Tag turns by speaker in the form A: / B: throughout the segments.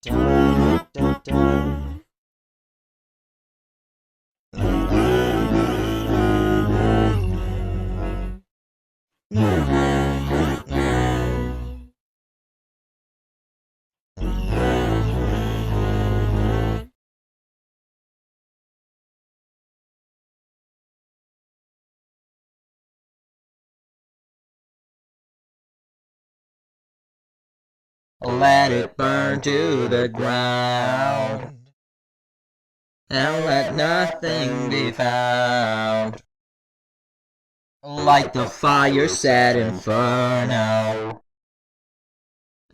A: Dun, dun, dun. Let it burn to the ground, and let nothing be found. Like the fire set inferno,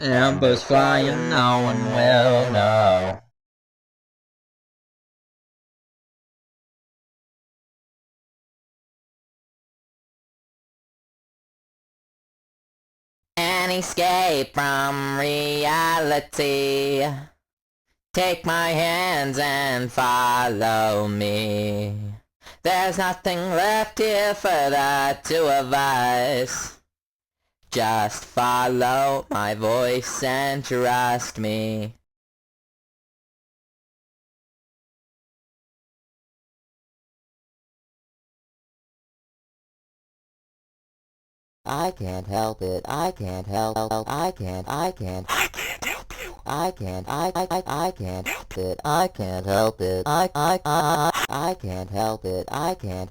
A: embers flying, no one will know. escape from reality. Take my hands and follow me. There's nothing left here for the two of us. Just follow my voice and trust me. I can't help it, I can't help, I can't help you. I can't help it, I can't help it, I can't help it, I can't.